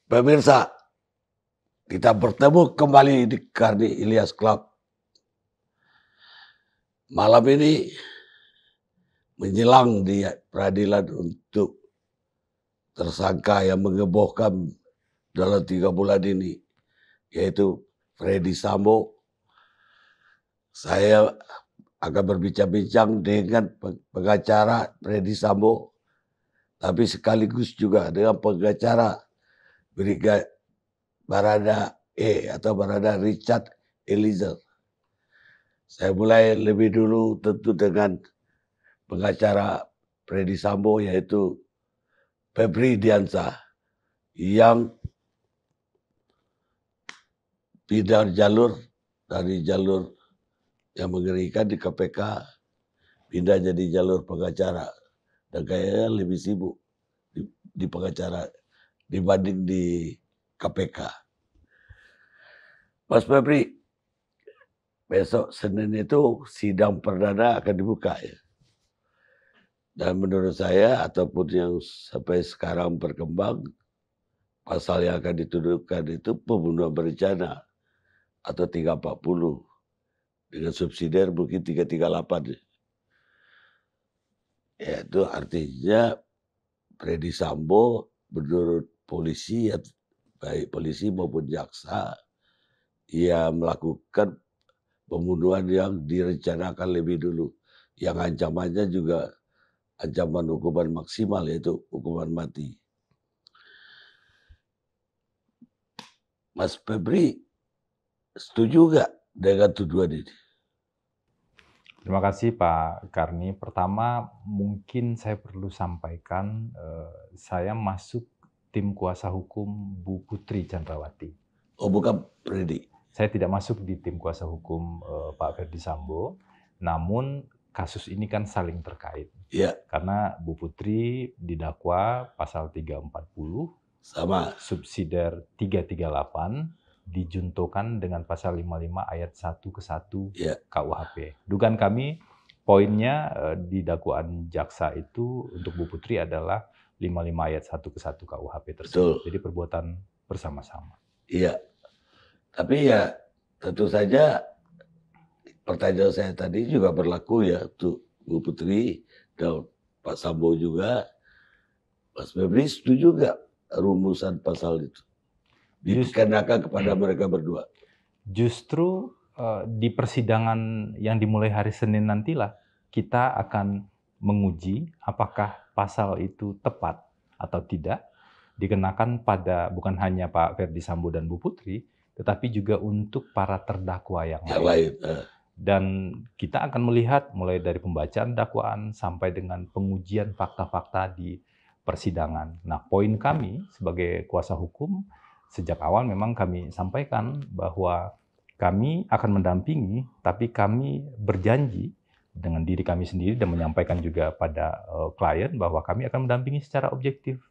Pemirsa, kita bertemu kembali di Karni Ilyas Club. Malam ini menjelang di peradilan untuk tersangka yang mengebohkan dalam 3 bulan ini, yaitu Freddy Sambo. Saya akan berbincang-bincang dengan pengacara Freddy Sambo, tapi sekaligus juga dengan pengacara Brigadier Barada E atau Barada Richard Eliezer. Saya mulai lebih dulu tentu dengan pengacara Freddy Sambo, yaitu Febri Diansah, yang pindah jalur dari jalur yang mengerikan di KPK, pindah jadi jalur pengacara, dan kayaknya lebih sibuk di pengacara dibanding di KPK. Mas Febri, besok Senin itu sidang perdana akan dibuka ya. Dan menurut saya ataupun yang sampai sekarang berkembang, pasal yang akan dituduhkan itu pembunuhan berencana atau 340 dengan subsidiar mungkin 338. Ya, itu artinya Freddy Sambo menurut polisi, baik polisi maupun jaksa, ia melakukan pembunuhan yang direncanakan lebih dulu, yang ancamannya juga ancaman hukuman maksimal, yaitu hukuman mati. Mas Febri, setuju nggak dengan tuduhan ini? Terima kasih Pak Karni. Pertama, mungkin saya perlu sampaikan, saya masuk tim kuasa hukum Bu Putri Chandrawati. Oh, bukan Freddy. Saya tidak masuk di tim kuasa hukum Pak Ferdy Sambo, namun kasus ini kan saling terkait. Iya. Karena Bu Putri didakwa pasal 340, Sama. subsidiar 338, dijuntokan dengan pasal 55 ayat 1 ke 1 ya. KUHP. Dugaan kami, poinnya di dakwaan jaksa itu untuk Bu Putri adalah 55 ayat 1 ke 1 KUHP tersebut. Betul. Jadi perbuatan bersama-sama. Iya. Tapi ya tentu saja pertanyaan saya tadi juga berlaku ya untuk Bu Putri dan Pak Sambo juga. Mas Febri setuju nggak rumusan pasal itu dikenakan kepada mereka berdua? Justru di persidangan yang dimulai hari Senin nantilah kita akan menguji apakah pasal itu tepat atau tidak dikenakan pada bukan hanya Pak Ferdy Sambo dan Bu Putri, tetapi juga untuk para terdakwa yang lain. Dan kita akan melihat mulai dari pembacaan dakwaan sampai dengan pengujian fakta-fakta di persidangan. Nah, poin kami sebagai kuasa hukum, sejak awal memang kami sampaikan bahwa kami akan mendampingi, tapi kami berjanji dengan diri kami sendiri dan menyampaikan juga pada klien bahwa kami akan mendampingi secara objektif.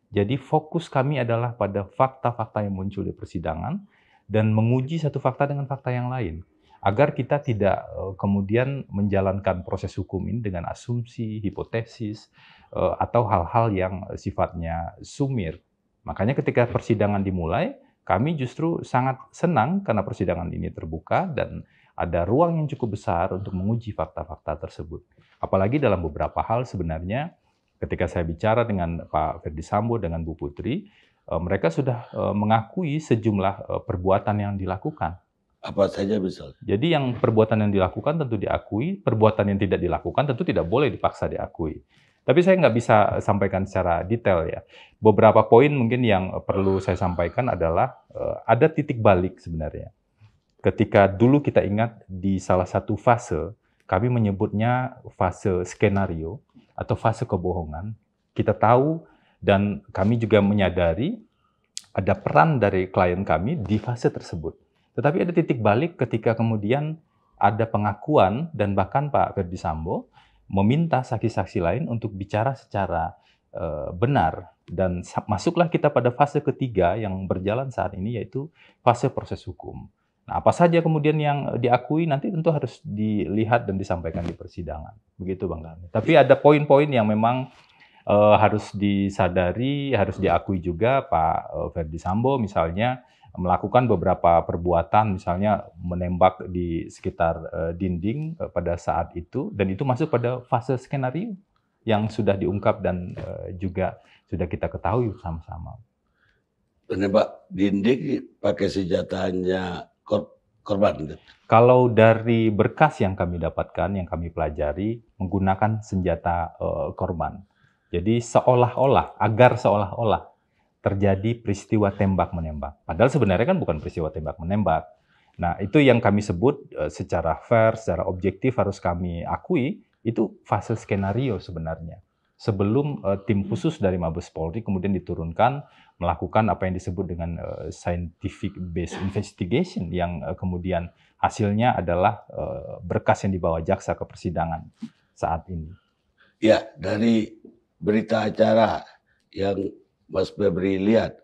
Jadi fokus kami adalah pada fakta-fakta yang muncul di persidangan dan menguji satu fakta dengan fakta yang lain. Agar kita tidak kemudian menjalankan proses hukum ini dengan asumsi, hipotesis, atau hal-hal yang sifatnya sumir. Makanya ketika persidangan dimulai, kami justru sangat senang karena persidangan ini terbuka dan ada ruang yang cukup besar untuk menguji fakta-fakta tersebut. Apalagi dalam beberapa hal sebenarnya ketika saya bicara dengan Pak Ferdy Sambo dengan Bu Putri, mereka sudah mengakui sejumlah perbuatan yang dilakukan. Apa saja misalnya? Jadi yang perbuatan yang dilakukan tentu diakui, perbuatan yang tidak dilakukan tentu tidak boleh dipaksa diakui. Tapi saya nggak bisa sampaikan secara detail ya. Beberapa poin mungkin yang perlu saya sampaikan adalah ada titik balik sebenarnya. Ketika dulu kita ingat di salah satu fase, kami menyebutnya fase skenario atau fase kebohongan. Kita tahu dan kami juga menyadari ada peran dari klien kami di fase tersebut. Tetapi ada titik balik ketika kemudian ada pengakuan dan bahkan Pak Ferdy Sambo meminta saksi-saksi lain untuk bicara secara benar. Dan masuklah kita pada fase ketiga yang berjalan saat ini, yaitu fase proses hukum. Nah, apa saja kemudian yang diakui nanti tentu harus dilihat dan disampaikan di persidangan. Begitu Bang Karni. Tapi ada poin-poin yang memang harus disadari, harus diakui juga Pak Ferdy Sambo misalnya melakukan beberapa perbuatan, misalnya menembak di sekitar dinding pada saat itu, dan itu masuk pada fase skenario yang sudah diungkap dan juga sudah kita ketahui bersama-sama. Menembak dinding pakai senjatanya korban. Kalau dari berkas yang kami dapatkan, yang kami pelajari, menggunakan senjata korban. Jadi agar seolah-olah terjadi peristiwa tembak-menembak. Padahal sebenarnya kan bukan peristiwa tembak-menembak. Nah, itu yang kami sebut secara fair, secara objektif harus kami akui, itu fase skenario sebenarnya. Sebelum tim khusus dari Mabes Polri kemudian diturunkan melakukan apa yang disebut dengan scientific based investigation yang kemudian hasilnya adalah berkas yang dibawa jaksa ke persidangan saat ini. Ya, dari berita acara yang Mas Febri lihat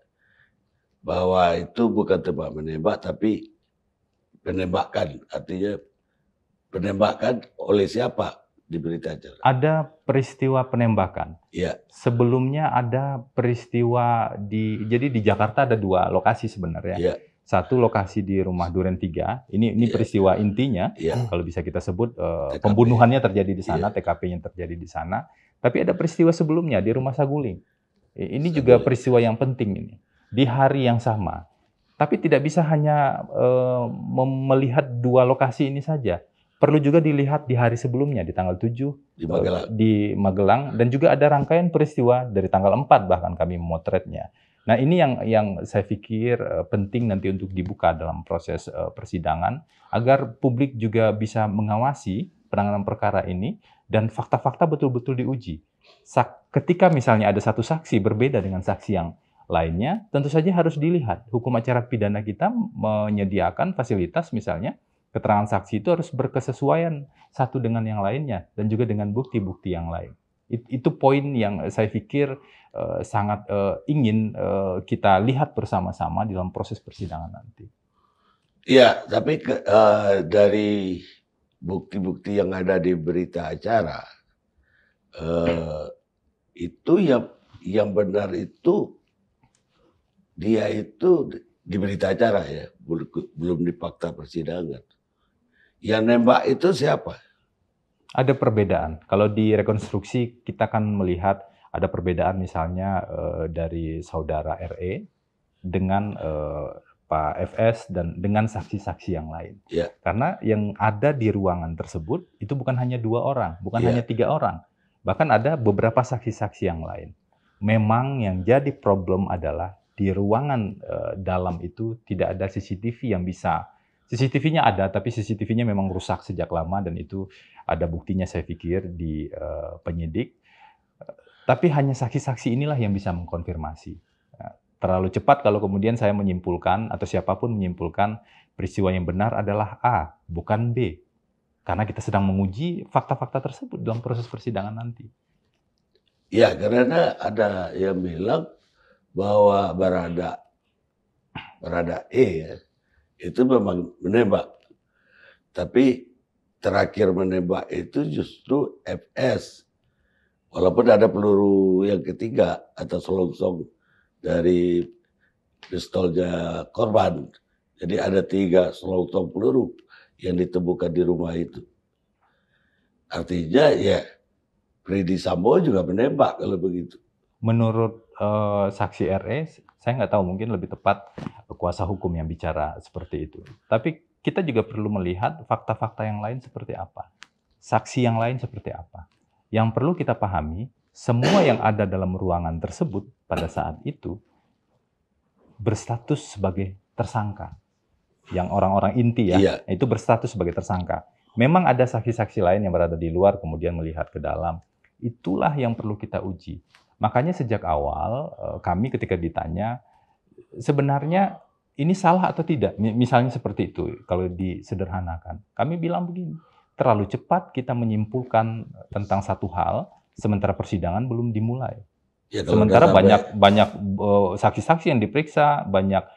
bahwa itu bukan tembak menembak tapi penembakan, artinya penembakan oleh siapa di berita acara? Ada peristiwa penembakan. Ya. Sebelumnya ada peristiwa jadi di Jakarta ada 2 lokasi sebenarnya. Ya. Satu lokasi di rumah Duren 3. Ini peristiwa intinya, kalau bisa kita sebut pembunuhannya terjadi di sana, TKP-nya terjadi di sana. Tapi ada peristiwa sebelumnya di rumah Saguling. Ini juga peristiwa yang penting ini. Di hari yang sama. Tapi tidak bisa hanya melihat 2 lokasi ini saja. Perlu juga dilihat di hari sebelumnya, di tanggal 7 di Magelang, dan juga ada rangkaian peristiwa dari tanggal 4 bahkan kami memotretnya. Nah, ini yang saya pikir penting nanti untuk dibuka dalam proses persidangan, agar publik juga bisa mengawasi penanganan perkara ini, dan fakta-fakta betul-betul diuji. Ketika misalnya ada satu saksi berbeda dengan saksi yang lainnya, tentu saja harus dilihat. Hukum acara pidana kita menyediakan fasilitas misalnya, keterangan saksi itu harus berkesesuaian satu dengan yang lainnya, dan juga dengan bukti-bukti yang lain. Itu poin yang saya pikir sangat ingin kita lihat bersama-sama dalam proses persidangan nanti. Iya, tapi dari bukti-bukti yang ada di berita acara, itu yang benar itu dia itu di berita acara ya, belum di fakta persidangan. Yang nembak itu siapa? Ada perbedaan. Kalau di rekonstruksi kita kan melihat ada perbedaan misalnya dari saudara RE dengan Pak FS dan dengan saksi-saksi yang lain. Ya. Karena yang ada di ruangan tersebut itu bukan hanya 2 orang, bukan hanya 3 orang. Bahkan ada beberapa saksi-saksi yang lain. Memang yang jadi problem adalah di ruangan dalam itu tidak ada CCTV yang bisa. CCTV-nya ada, tapi CCTV-nya memang rusak sejak lama, dan itu ada buktinya saya pikir di penyidik. Tapi hanya saksi-saksi inilah yang bisa mengkonfirmasi. Terlalu cepat kalau kemudian saya menyimpulkan atau siapapun menyimpulkan peristiwa yang benar adalah A, bukan B. Karena kita sedang menguji fakta-fakta tersebut dalam proses persidangan nanti. Ya, karena ada yang bilang bahwa Barada E ya, itu memang menembak. Tapi terakhir menembak itu justru FS. Walaupun ada peluru yang ketiga atau selongsong dari pistolnya korban. Jadi ada 3 selongsong peluru yang ditemukan di rumah itu. Artinya ya Ferdy Sambo juga menembak kalau begitu. Menurut saksi RE, saya nggak tahu, mungkin lebih tepat kuasa hukum yang bicara seperti itu. Tapi kita juga perlu melihat fakta-fakta yang lain seperti apa. Saksi yang lain seperti apa. Yang perlu kita pahami, semua yang ada dalam ruangan tersebut pada saat itu berstatus sebagai tersangka. Yang orang-orang inti ya, itu berstatus sebagai tersangka. Memang ada saksi-saksi lain yang berada di luar kemudian melihat ke dalam. Itulah yang perlu kita uji. Makanya sejak awal kami ketika ditanya sebenarnya ini salah atau tidak, misalnya seperti itu kalau disederhanakan. Kami bilang begini, terlalu cepat kita menyimpulkan tentang satu hal sementara persidangan belum dimulai. Ya, sementara banyak saksi-saksi yang diperiksa, banyak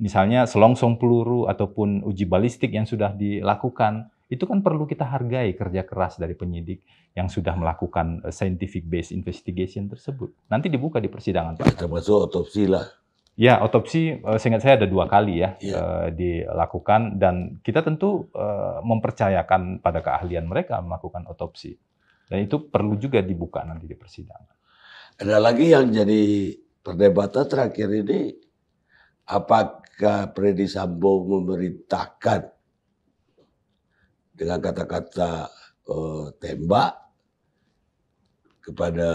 misalnya selongsong peluru ataupun uji balistik yang sudah dilakukan. Itu kan perlu kita hargai kerja keras dari penyidik yang sudah melakukan scientific based investigation tersebut. Nanti dibuka di persidangan, Pak. Termasuk otopsi lah. Ya, otopsi seingat saya ada 2 kali ya Iya. dilakukan, dan kita tentu mempercayakan pada keahlian mereka melakukan otopsi. Dan itu perlu juga dibuka nanti di persidangan. Ada lagi yang jadi perdebatan terakhir ini, apakah Freddy Sambo memerintahkan dengan kata-kata tembak kepada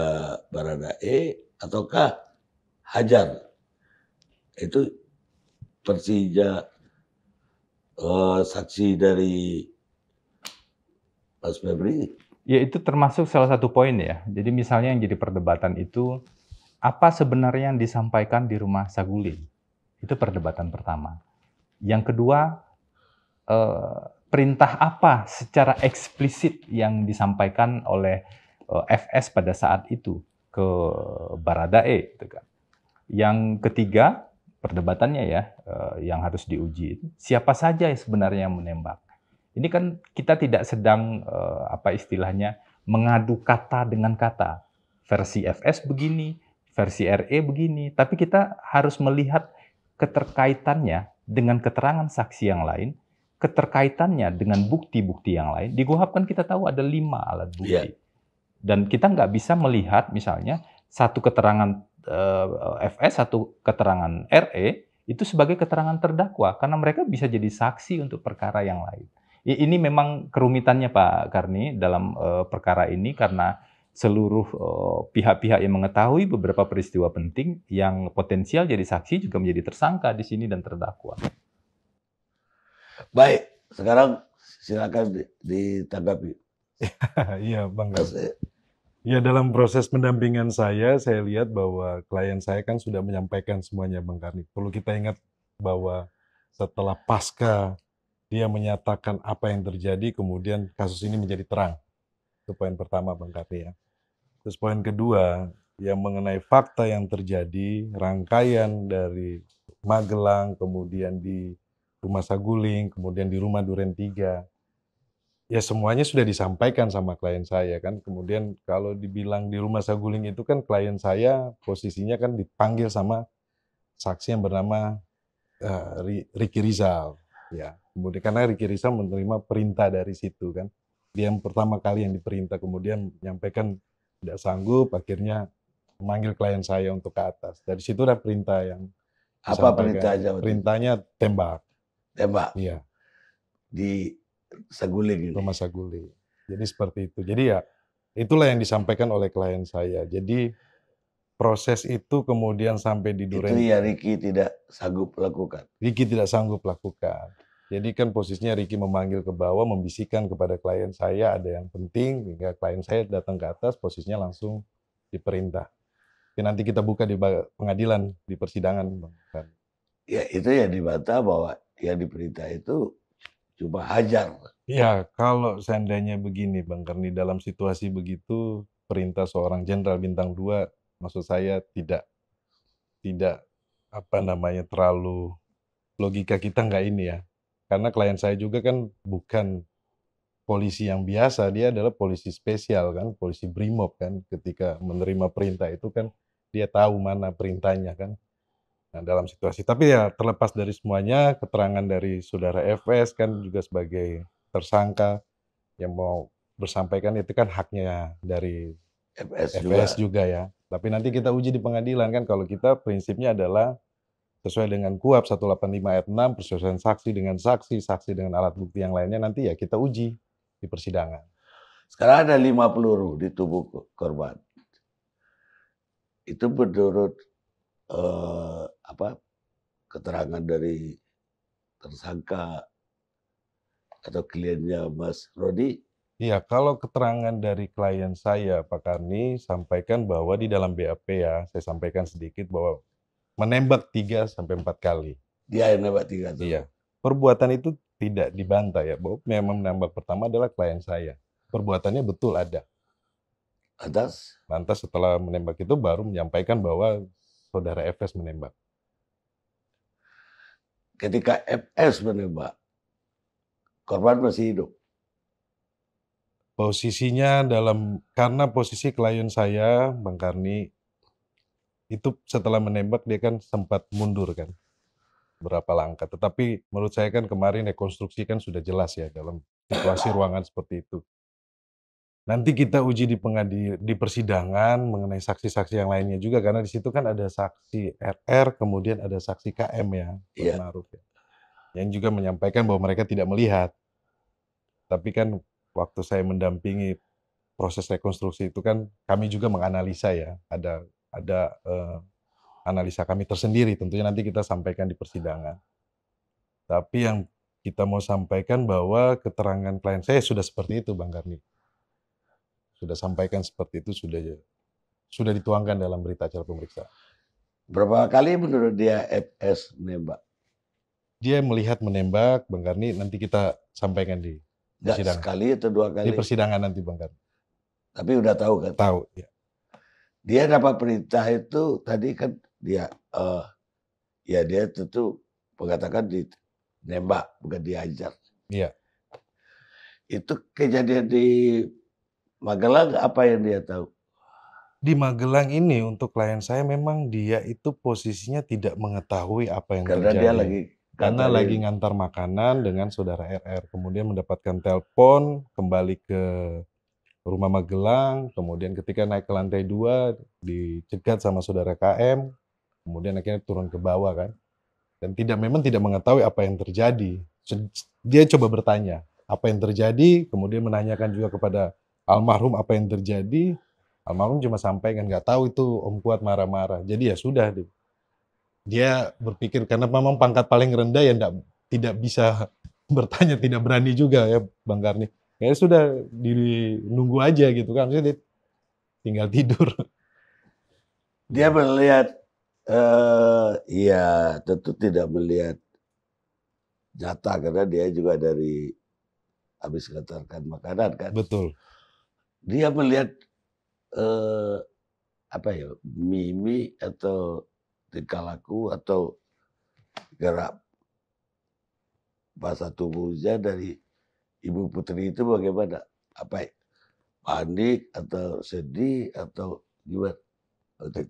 Baradae ataukah hajar? Itu versinya saksi dari Mas Febri. Ya, itu termasuk salah satu poin ya. Jadi misalnya yang jadi perdebatan itu, apa sebenarnya yang disampaikan di rumah Saguling? Itu perdebatan pertama. Yang kedua, perintah apa secara eksplisit yang disampaikan oleh FS pada saat itu ke Baradae, gitu kan. Yang ketiga, perdebatannya ya, yang harus diuji, siapa saja yang sebenarnya yang menembak. Ini kan kita tidak sedang apa istilahnya mengadu kata dengan kata. Versi FS begini, versi RE begini, tapi kita harus melihat keterkaitannya dengan keterangan saksi yang lain, keterkaitannya dengan bukti-bukti yang lain. Di KUHP kan kita tahu ada 5 alat bukti. Iya. Dan kita nggak bisa melihat misalnya satu keterangan FS, satu keterangan RE itu sebagai keterangan terdakwa, karena mereka bisa jadi saksi untuk perkara yang lain. Ini memang kerumitannya Pak Karni dalam perkara ini, karena seluruh pihak-pihak yang mengetahui beberapa peristiwa penting yang potensial jadi saksi juga menjadi tersangka di sini dan terdakwa. Baik, sekarang silakan ditanggapi. Iya, Bang. Mas, Ya, dalam proses pendampingan saya lihat bahwa klien saya kan sudah menyampaikan semuanya, Bang Karni. Perlu kita ingat bahwa setelah pasca dia menyatakan apa yang terjadi, kemudian kasus ini menjadi terang. Itu poin pertama, Bang Karni ya. Terus poin kedua, yang mengenai fakta yang terjadi, rangkaian dari Magelang, kemudian di Rumah Saguling, kemudian di Rumah Duren 3, ya semuanya sudah disampaikan sama klien saya kan. Kemudian kalau dibilang di Rumah Saguling itu kan klien saya posisinya kan dipanggil sama saksi yang bernama Ricky Rizal. Ya, kemudian karena Ricky Rizal menerima perintah dari situ kan. Dia yang pertama kali yang diperintah, kemudian menyampaikan tidak sanggup, akhirnya memanggil klien saya untuk ke atas. Dari situ ada perintah yang apa disampaikan. perintahnya? Perintahnya tembak. Tembak Iya, di Saguling ini. Rumah Saguling. Jadi seperti itu. Jadi ya itulah yang disampaikan oleh klien saya. Jadi proses itu kemudian sampai di Itu Duren. ya Ricky tidak sanggup lakukan. Ricky tidak sanggup lakukan. Jadi kan posisinya Ricky memanggil ke bawah, membisikkan kepada klien saya ada yang penting, hingga klien saya datang ke atas, posisinya langsung diperintah. Jadi nanti kita buka di pengadilan, di persidangan, Bang. Ya itu ya dibantah bahwa yang diperintah itu cuma hajar. Ya, kalau seandainya begini, Bang Karni, dalam situasi begitu, perintah seorang jenderal bintang 2, maksud saya tidak apa namanya terlalu, logika kita nggak ini ya. Karena klien saya juga kan bukan polisi yang biasa, dia adalah polisi spesial kan, polisi Brimob kan. Ketika menerima perintah itu kan dia tahu mana perintahnya kan. Nah, dalam situasi, tapi ya terlepas dari semuanya, keterangan dari saudara FS kan juga sebagai tersangka yang mau bersampaikan itu kan haknya dari FS juga ya. Tapi nanti kita uji di pengadilan kan, kalau kita prinsipnya adalah sesuai dengan KUHP 185 ayat 6, persesuaian saksi dengan saksi, saksi dengan alat bukti yang lainnya, nanti ya kita uji di persidangan. Sekarang ada 5 peluru di tubuh korban. Itu menurut keterangan dari tersangka atau kliennya Mas Rodi? Iya, kalau keterangan dari klien saya, Pak Karni, sampaikan bahwa di dalam BAP ya, saya sampaikan sedikit bahwa menembak 3 sampai 4 kali. Dia yang nembak 3 tuh. Iya. Perbuatan itu tidak dibantah ya, bahwa memang menembak pertama adalah klien saya. Perbuatannya betul ada. Lantas setelah menembak itu baru menyampaikan bahwa saudara FS menembak. Ketika FS menembak, korban masih hidup? Posisinya karena posisi klien saya, Bang Karni, itu setelah menembak dia kan sempat mundur kan, berapa langkah. Tetapi menurut saya kan kemarin rekonstruksi kan sudah jelas ya dalam situasi ruangan seperti itu. Nanti kita uji di persidangan mengenai saksi-saksi yang lainnya juga, karena di situ kan ada saksi RR, kemudian ada saksi KM ya, Iya. Kuatmaruf ya, yang juga menyampaikan bahwa mereka tidak melihat. Tapi kan waktu saya mendampingi proses rekonstruksi itu kan kami juga menganalisa ya, ada analisa kami tersendiri, tentunya nanti kita sampaikan di persidangan. Tapi yang kita mau sampaikan bahwa keterangan klien saya sudah seperti itu, Bang Karni. Sudah sampaikan seperti itu, sudah dituangkan dalam berita acara pemeriksaan. Berapa kali menurut dia FS nembak? Dia melihat menembak, Bang Karni, nanti kita sampaikan di Nggak persidangan. sekali atau 2 Di kali? persidangan nanti, Bang Karni. Tapi udah tahu kan? Tahu, ya. Dia dapat perintah itu tadi kan dia, ya dia tentu mengatakan nembak, bukan diajar. Iya. Itu kejadian di Magelang apa yang dia tahu? Di Magelang ini untuk klien saya memang dia itu posisinya tidak mengetahui apa yang Karena terjadi. dia lagi Karena nganterin. lagi ngantar makanan dengan saudara RR, kemudian mendapatkan telepon kembali ke rumah Magelang, kemudian ketika naik ke lantai 2 dicegat sama saudara KM, kemudian akhirnya turun ke bawah kan. Dan memang tidak mengetahui apa yang terjadi. Dia coba bertanya apa yang terjadi, kemudian menanyakan juga kepada almarhum apa yang terjadi. Almarhum cuma sampaikan, nggak tahu itu Om Kuat marah-marah. Jadi ya sudah, dia berpikir karena memang pangkat paling rendah ya tidak bisa bertanya, tidak berani juga ya Bang Karni. Ya sudah, nunggu aja gitu kan, maksudnya dia tinggal tidur. Dia melihat, ya tentu tidak melihat nyata karena dia juga dari habis ngantarkan makanan kan. Betul. Dia melihat apa ya, mimik atau tingkah laku atau gerak bahasa tubuhnya dari Ibu Putri itu bagaimana? Apa ya, panik atau sedih atau gimana?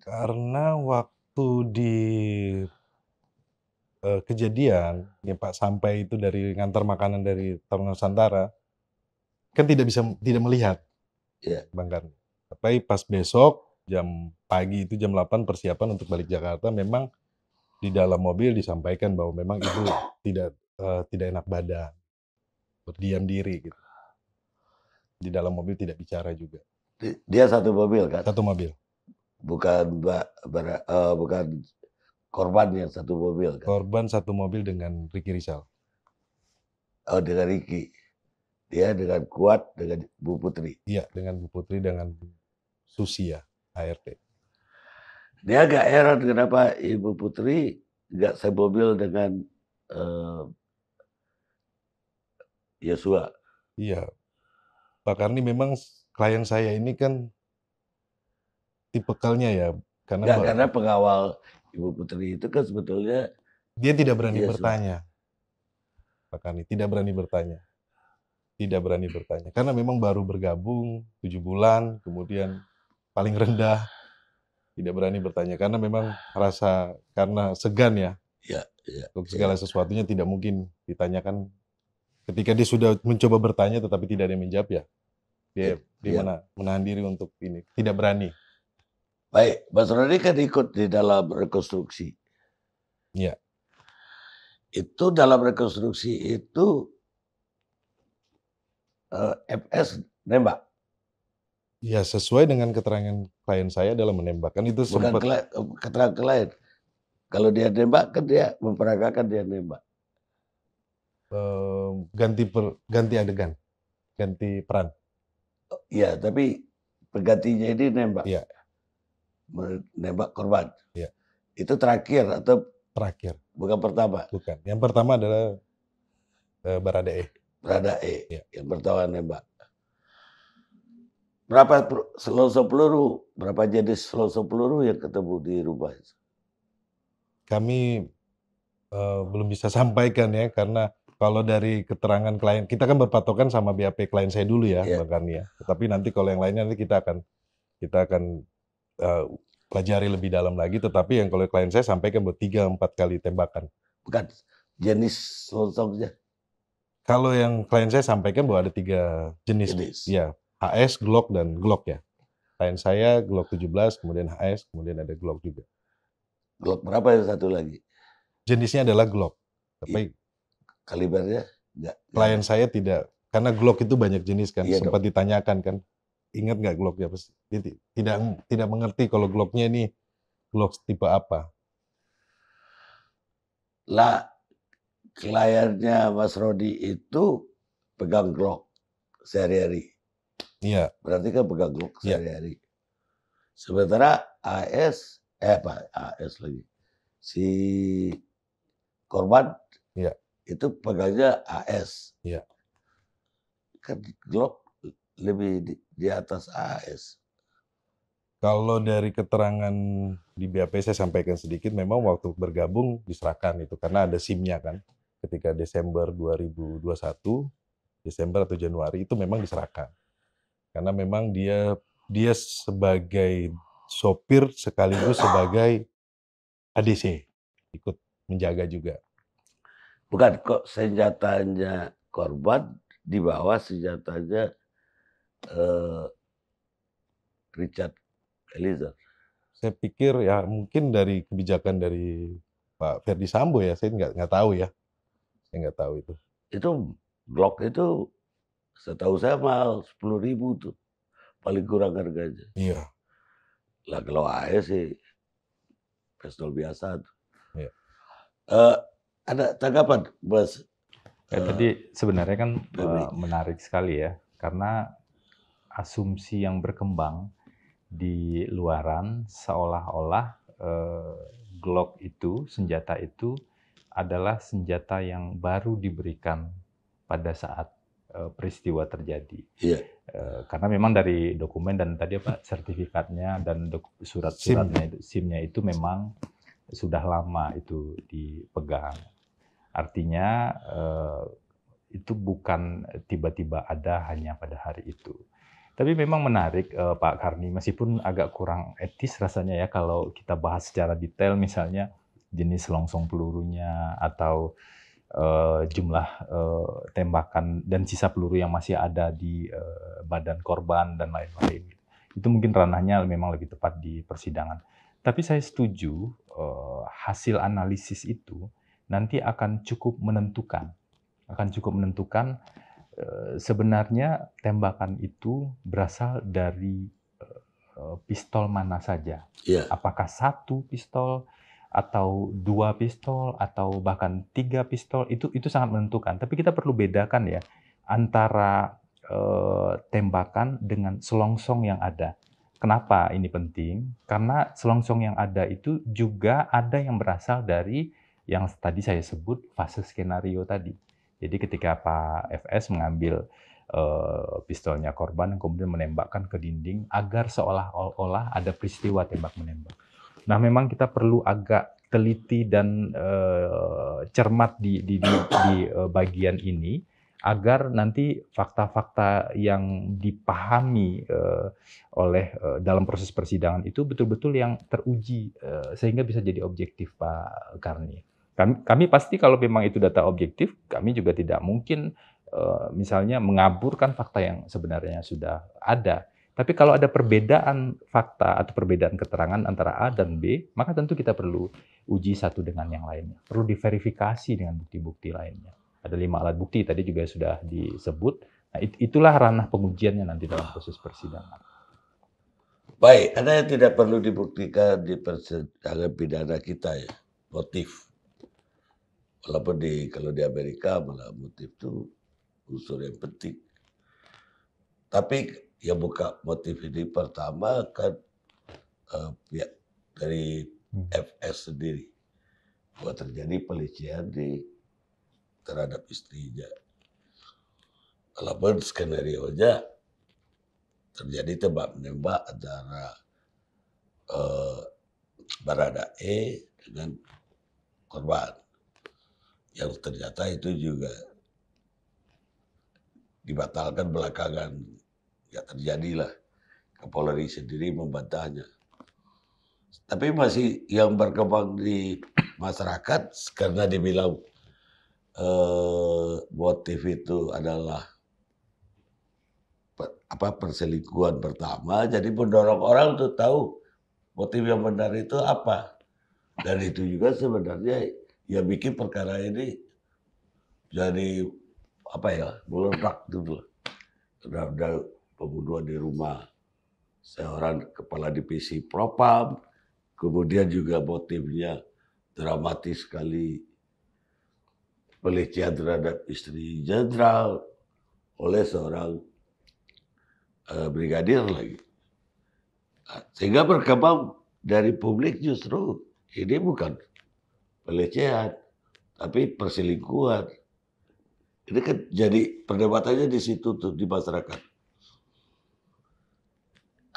Karena waktu di kejadian ya Pak, sampai itu dari ngantar makanan dari Taruna Nusantara, kan tidak melihat, Iya. Bang Karni. Tapi pas besok jam pagi itu jam 8 persiapan untuk balik Jakarta, memang di dalam mobil disampaikan bahwa memang ibu tidak enak badan, berdiam diri gitu. Di dalam mobil tidak bicara juga. Dia satu mobil kan? Satu mobil. Bukan bukan korban yang satu mobil kan? Korban satu mobil dengan Ricky Rizal. Oh, dengan Ricky. Dia dengan Kuat, dengan Bu Putri. Iya, dengan Bu Putri, dengan Susi ya, ART. Dia agak heran kenapa Ibu Putri nggak semobil dengan Yosua. Iya, Pak Karni, memang klien saya ini kan tipikalnya ya, Karena pengawal Ibu Putri itu kan sebetulnya dia tidak berani Yosua. bertanya, Pak Karni, tidak berani bertanya. Tidak berani bertanya, karena memang baru bergabung 7 bulan, kemudian paling rendah, tidak berani bertanya, karena memang karena segan ya, Ya, ya, untuk segala sesuatunya tidak mungkin ditanyakan. Ketika dia sudah mencoba bertanya tetapi tidak ada yang menjawab ya, dia menahan diri untuk ini, tidak berani. Baik, Mas Roni kan ikut di dalam rekonstruksi. Iya. Itu dalam rekonstruksi itu FS nembak. Ya, sesuai dengan keterangan klien saya dalam menembak. Kan itu Bukan sempat keterangan klien. Kalau dia nembak kan dia memperagakan dia nembak. ganti adegan, ganti peran. Iya, tapi penggantinya ini nembak. Iya. Menembak korban. Iya. Itu terakhir atau Terakhir? bukan pertama? Bukan. Yang pertama adalah Baradae. Baradae, Iya. yang pertama nembak. Berapa selongsong peluru, berapa jenis selongsong peluru yang ketemu di rumah itu? Kami belum bisa sampaikan ya, karena Kalau dari keterangan klien, kita kan berpatokan sama BAP klien saya dulu ya, Iya. Bang Karni ya. Tetapi nanti kalau yang lainnya nanti kita akan pelajari lebih dalam lagi. Tetapi yang kalau klien saya sampaikan bahwa 3-4 kali tembakan. Bukan jenis selongsongnya. Kalau yang klien saya sampaikan bahwa ada 3 jenis, Jenis. ya, HS, Glock, dan Glock ya. Klien saya Glock 17, kemudian HS, kemudian ada Glock juga. Glock berapa yang satu lagi? Jenisnya adalah Glock. Tapi Kalibernya enggak. klien saya tidak, karena Glock itu banyak jenis kan, Iya, sempat ditanyakan kan, ingat nggak Glocknya? Dia tidak mengerti kalau Glocknya ini Glock tipe apa. Lah, kliennya Mas Rodi itu pegang Glock sehari-hari. Iya, Berarti kan pegang Glock Iya. sehari-hari. Sementara AS lagi. Si korban Iya. itu pegangnya AS. Iya. Kan Glock lebih di atas AS. Kalau dari keterangan di BAP saya sampaikan sedikit, memang waktu bergabung diserahkan itu karena ada SIM-nya kan. Ketika Desember 2021, Desember atau Januari itu memang diserahkan. Karena memang dia sebagai sopir sekaligus sebagai ADC, ikut menjaga juga. Bukan kok senjatanya korban di bawah senjatanya Richard Eliezer. Saya pikir ya mungkin dari kebijakan dari Pak Ferdi Sambo ya, saya nggak tahu ya. Saya nggak tahu itu. Itu Glock itu setahu saya mahal 10.000 tuh. Paling kurang harganya. Iya. Lah kalau AS sih pistol biasa tuh. Iya. Ada tanggapan, Mas? Tadi sebenarnya kan Febri. menarik sekali ya, karena asumsi yang berkembang di luaran seolah-olah Glock itu, senjata itu adalah senjata yang baru diberikan pada saat peristiwa terjadi. Iya. Karena memang dari dokumen dan tadi apa sertifikatnya dan surat-suratnya SIM-nya itu memang sudah lama itu dipegang. Artinya itu bukan tiba-tiba ada hanya pada hari itu. Tapi memang menarik Pak Karni, meskipun agak kurang etis rasanya ya kalau kita bahas secara detail misalnya jenis selongsong pelurunya atau jumlah tembakan dan sisa peluru yang masih ada di badan korban dan lain-lain. Itu mungkin ranahnya memang lebih tepat di persidangan. Tapi saya setuju hasil analisis itu nanti akan cukup menentukan. Sebenarnya tembakan itu berasal dari pistol mana saja. Iya. Apakah 1 pistol atau 2 pistol atau bahkan 3 pistol, itu sangat menentukan. Tapi kita perlu bedakan ya antara tembakan dengan selongsong yang ada. Kenapa ini penting? Karena selongsong yang ada itu juga ada yang berasal dari yang tadi saya sebut fase skenario tadi. Jadi ketika Pak FS mengambil pistolnya korban kemudian menembakkan ke dinding agar seolah-olah ada peristiwa tembak-menembak. Nah, memang kita perlu agak teliti dan cermat di bagian ini agar nanti fakta-fakta yang dipahami oleh dalam proses persidangan itu betul-betul yang teruji sehingga bisa jadi objektif, Pak Karni. Kami pasti kalau memang itu data objektif, kami juga tidak mungkin misalnya mengaburkan fakta yang sebenarnya sudah ada. Tapi kalau ada perbedaan fakta atau perbedaan keterangan antara A dan B, maka tentu kita perlu uji satu dengan yang lainnya. Perlu diverifikasi dengan bukti-bukti lainnya. Ada 5 alat bukti, tadi juga sudah disebut. Nah, itulah ranah pengujiannya nanti dalam proses persidangan. Baik, ada yang tidak perlu dibuktikan di persidangan pidana kita ya, motif. Walaupun kalau di Amerika malah motif itu unsur yang penting. Tapi yang buka motif ini pertama kan pihak dari FS sendiri bahwa terjadi pelecehan terhadap istrinya. Walaupun skenario-nya terjadi tembak-menembak antara Baradae dengan korban. yang ternyata itu juga dibatalkan belakangan. Ya terjadilah, Kapolri sendiri membantahnya. Tapi masih yang berkembang di masyarakat karena dibilang motif itu adalah perselingkuhan pertama, jadi mendorong orang untuk tahu motif yang benar itu apa. Dan itu juga sebenarnya yang bikin perkara ini jadi meledak gitu. Ada pembunuhan di rumah seorang kepala divisi Propam, kemudian juga motifnya dramatis sekali, pelecehan terhadap istri jenderal oleh seorang brigadir lagi. Sehingga berkembang dari publik justru ini bukan pelecehan, tapi perselingkuhan. Ini kan jadi perdebatannya di situ tuh di masyarakat.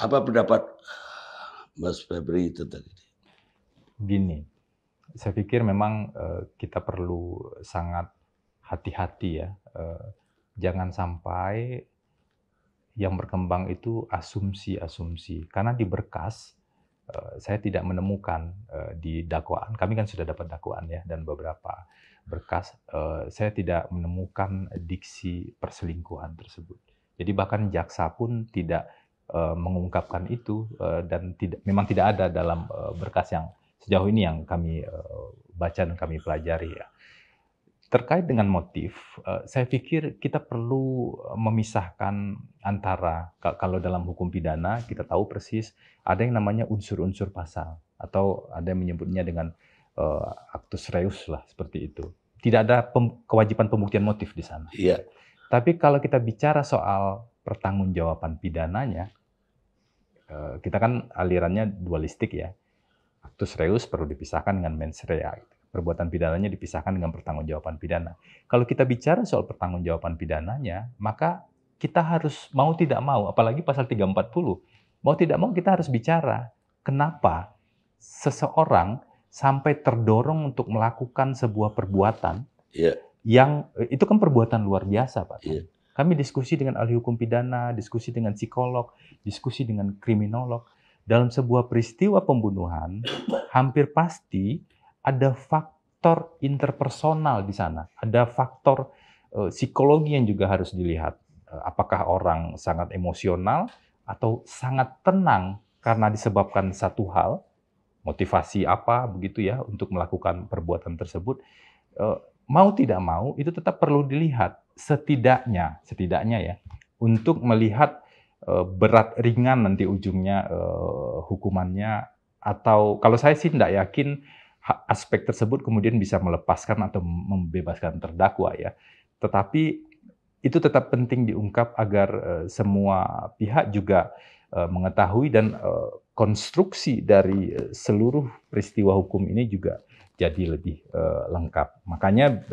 Apa pendapat Mas Febri tentang ini? Gini, saya pikir memang kita perlu sangat hati-hati ya. Jangan sampai yang berkembang itu asumsi-asumsi. Karena di berkas saya tidak menemukan di dakwaan, kami kan sudah dapat dakwaan ya, dan beberapa berkas, saya tidak menemukan diksi perselingkuhan tersebut. Jadi bahkan jaksa pun tidak mengungkapkan itu dan memang tidak ada dalam berkas yang sejauh ini yang kami baca dan kami pelajari ya. Terkait dengan motif, saya pikir kita perlu memisahkan antara, kalau dalam hukum pidana kita tahu persis ada yang namanya unsur-unsur pasal atau ada yang menyebutnya dengan actus reus lah seperti itu. Tidak ada kewajiban pembuktian motif di sana. Iya. Tapi kalau kita bicara soal pertanggungjawaban pidananya, kita kan alirannya dualistik ya. Actus reus perlu dipisahkan dengan mens rea. Perbuatan pidananya dipisahkan dengan pertanggungjawaban pidana. Kalau kita bicara soal pertanggungjawaban pidananya, maka kita harus mau tidak mau, apalagi pasal 340, mau tidak mau kita harus bicara kenapa seseorang sampai terdorong untuk melakukan sebuah perbuatan yang itu kan perbuatan luar biasa, Pak. Kami diskusi dengan ahli hukum pidana, diskusi dengan psikolog, diskusi dengan kriminolog. Dalam sebuah peristiwa pembunuhan, hampir pasti ada faktor interpersonal di sana. Ada faktor psikologi yang juga harus dilihat. Apakah orang sangat emosional atau sangat tenang karena disebabkan satu hal, motivasi apa begitu ya untuk melakukan perbuatan tersebut. Mau tidak mau itu tetap perlu dilihat setidaknya ya untuk melihat berat ringan nanti ujungnya hukumannya, atau kalau saya sih tidak yakin aspek tersebut kemudian bisa melepaskan atau membebaskan terdakwa ya. Tetapi itu tetap penting diungkap agar semua pihak juga mengetahui dan konstruksi dari seluruh peristiwa hukum ini juga jadi lebih lengkap. Makanya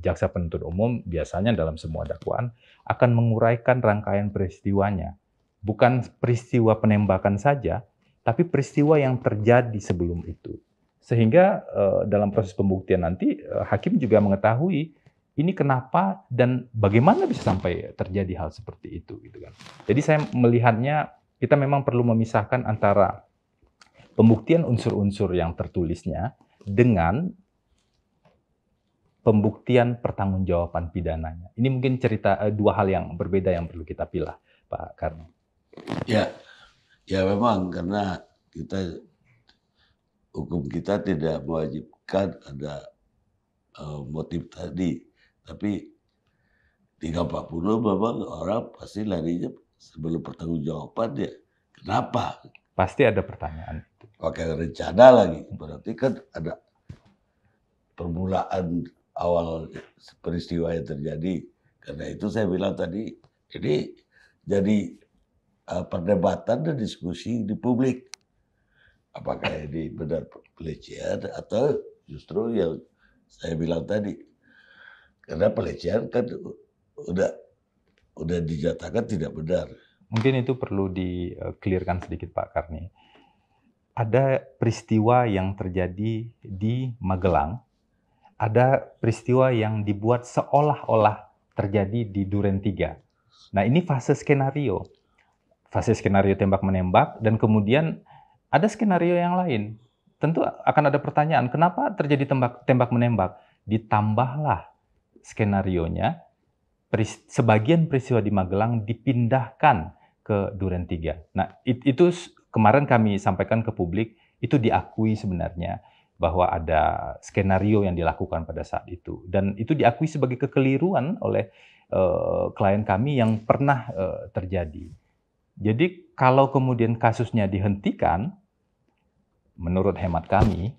jaksa penuntut umum biasanya dalam semua dakwaan akan menguraikan rangkaian peristiwanya. Bukan peristiwa penembakan saja, tapi peristiwa yang terjadi sebelum itu. Sehingga dalam proses pembuktian nanti hakim juga mengetahui ini kenapa dan bagaimana bisa sampai terjadi hal seperti itu gitu kan. Jadi saya melihatnya kita memang perlu memisahkan antara pembuktian unsur-unsur yang tertulisnya dengan pembuktian pertanggungjawaban pidananya. Ini mungkin cerita dua hal yang berbeda yang perlu kita pilah, Pak Karno. Ya memang karena hukum kita tidak mewajibkan ada motif tadi, tapi 340 memang orang pasti larinya sebelum pertanggungjawaban ya. Kenapa? Pasti ada pertanyaan. Pakai rencana lagi, berarti kan ada permulaan awal peristiwa yang terjadi. Karena itu saya bilang tadi, ini jadi perdebatan dan diskusi di publik. Apakah ini benar pelecehan atau justru yang saya bilang tadi. Karena pelecehan kan udah dinyatakan tidak benar. Mungkin itu perlu di-clearkan sedikit Pak Karni. Ada peristiwa yang terjadi di Magelang, ada peristiwa yang dibuat seolah-olah terjadi di Duren 3. Nah, ini fase skenario. Fase skenario tembak-menembak, dan kemudian ada skenario yang lain. Tentu akan ada pertanyaan, kenapa terjadi tembak-menembak? Ditambahlah skenarionya, sebagian peristiwa di Magelang dipindahkan ke Duren 3. Nah, itu kemarin kami sampaikan ke publik, itu diakui sebenarnya bahwa ada skenario yang dilakukan pada saat itu. Dan itu diakui sebagai kekeliruan oleh klien kami yang pernah terjadi. Jadi kalau kemudian kasusnya dihentikan, menurut hemat kami,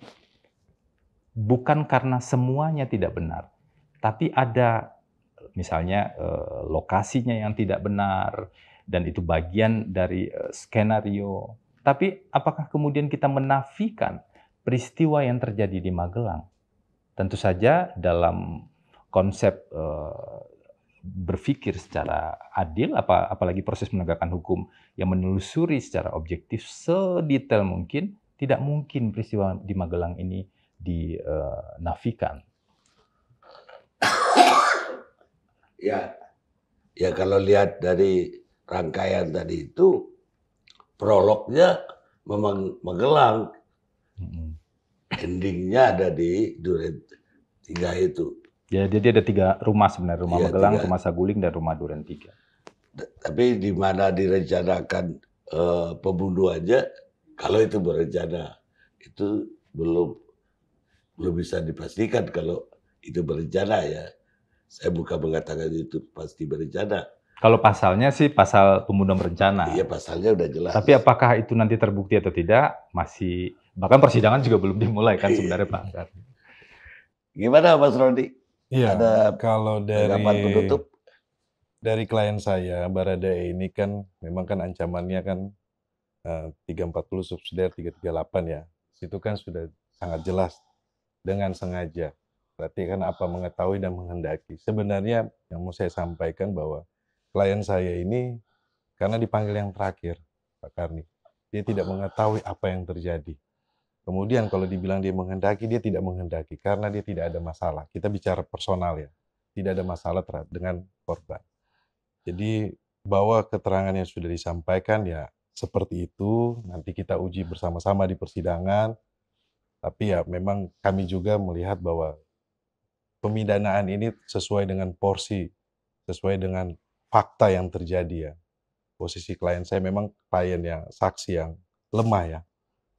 bukan karena semuanya tidak benar, tapi ada misalnya lokasinya yang tidak benar, dan itu bagian dari skenario. Tapi apakah kemudian kita menafikan peristiwa yang terjadi di Magelang? Tentu saja dalam konsep berpikir secara adil, apalagi proses penegakan hukum yang menelusuri secara objektif sedetail mungkin, tidak mungkin peristiwa di Magelang ini dinafikan. Ya kalau lihat dari rangkaian tadi itu, prolognya memang Magelang, endingnya ada di Duren 3 itu. Ya, jadi ada 3 rumah sebenarnya, rumah Magelang, 3. Rumah Saguling, dan rumah Duren 3. Tapi di mana direncanakan pembunuhannya, kalau itu berencana, itu belum bisa dipastikan kalau itu berencana ya. Saya bukan mengatakan itu pasti berencana. Kalau pasalnya sih pasal pembunuhan berencana. Iya, pasalnya udah jelas. Tapi apakah itu nanti terbukti atau tidak, masih, bahkan persidangan juga belum dimulai kan sebenarnya, Pak. Gimana Mas Rodi? Iya, Ada kalau tanggapan penutup? dari klien saya, Baradae ini kan memang kan ancamannya kan 340 subsidiar 338 ya. Itu kan sudah sangat jelas dengan sengaja. Berarti kan apa mengetahui dan menghendaki. Sebenarnya yang mau saya sampaikan bahwa klien saya ini karena dipanggil yang terakhir, Pak Karni, dia tidak mengetahui apa yang terjadi. Kemudian kalau dibilang dia menghendaki, dia tidak menghendaki karena dia tidak ada masalah. Kita bicara personal ya, tidak ada masalah dengan korban. Jadi bahwa keterangan yang sudah disampaikan ya seperti itu, nanti kita uji bersama-sama di persidangan. Tapi ya memang kami juga melihat bahwa pemidanaan ini sesuai dengan porsi, sesuai dengan fakta yang terjadi ya. Posisi klien saya memang klien yang saksi yang lemah ya,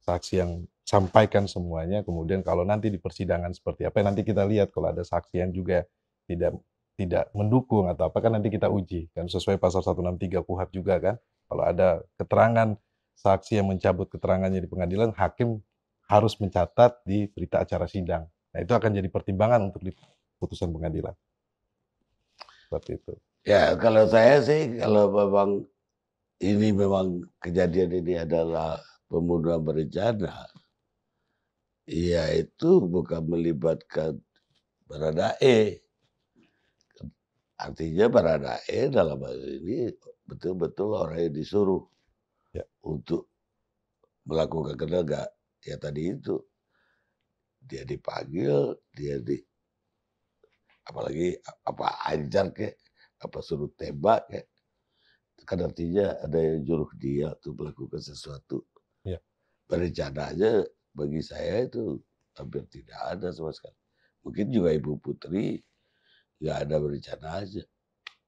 saksi yang sampaikan semuanya, kemudian kalau nanti di persidangan seperti apa, nanti kita lihat kalau ada saksi yang juga tidak mendukung atau apa kan nanti kita uji, kan sesuai pasal 163 KUHP juga kan, kalau ada keterangan saksi yang mencabut keterangannya di pengadilan, hakim harus mencatat di berita acara sidang. Nah itu akan jadi pertimbangan untuk di putusan pengadilan. Seperti itu. Ya kalau saya sih, kalau memang ini memang kejadian ini adalah pembunuhan berencana, ya itu bukan melibatkan Baradae. Artinya Baradae dalam hal ini betul-betul orang yang disuruh ya, untuk melakukan, karena enggak ya tadi itu dia dipanggil, apalagi apa ajar kek, apa suruh tembak kek, kan artinya ada yang nyuruh dia untuk melakukan sesuatu. ya. Berencananya bagi saya itu hampir tidak ada sama sekali. Mungkin juga Ibu Putri nggak ada berencana aja,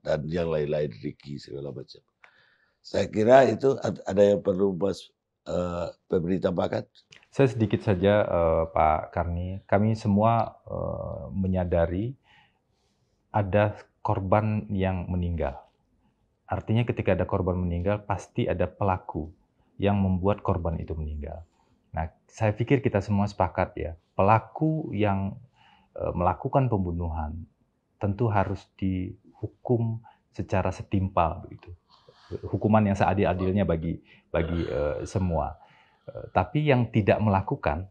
dan yang lain-lain, Ricky segala macam. Saya kira itu ada yang perlu Mas Febri tambahkan. Saya sedikit saja, Pak Karni. Kami semua menyadari ada korban yang meninggal. Artinya ketika ada korban meninggal, pasti ada pelaku yang membuat korban itu meninggal. Nah, saya pikir kita semua sepakat ya, pelaku yang melakukan pembunuhan tentu harus dihukum secara setimpal begitu. Hukuman yang seadil-adilnya bagi semua. Tapi yang tidak melakukan,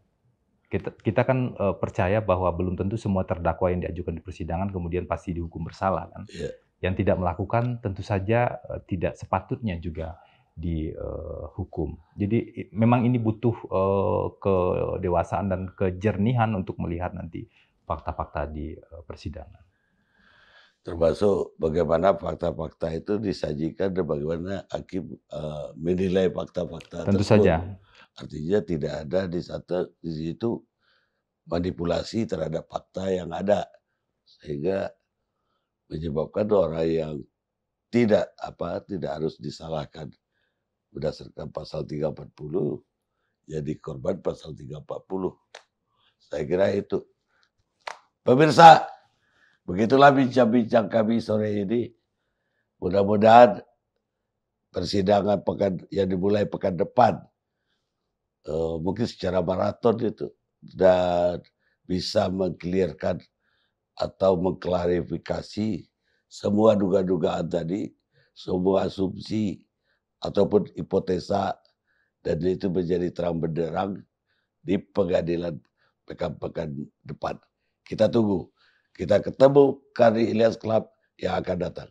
kita kan percaya bahwa belum tentu semua terdakwa yang diajukan di persidangan kemudian pasti dihukum bersalah kan. Yeah. Yang tidak melakukan tentu saja tidak sepatutnya juga dihukum. Jadi memang ini butuh kedewasaan dan kejernihan untuk melihat nanti fakta-fakta di persidangan. Termasuk bagaimana fakta-fakta itu disajikan dan bagaimana hakim menilai fakta-fakta Tentu tersebut. saja. Artinya tidak ada di situ manipulasi terhadap fakta yang ada, sehingga menyebabkan orang yang tidak harus disalahkan berdasarkan pasal 340 jadi korban pasal 340. Saya kira itu. Pemirsa, begitulah bincang-bincang kami sore ini. Mudah-mudahan persidangan yang dimulai pekan depan mungkin secara maraton itu dan bisa mengklirkan atau mengklarifikasi semua duga-dugaan tadi, semua asumsi ataupun hipotesa, dan itu menjadi terang benderang di pengadilan pekan-pekan depan. Kita tunggu. Kita ketemu Kari Ilyas Club yang akan datang.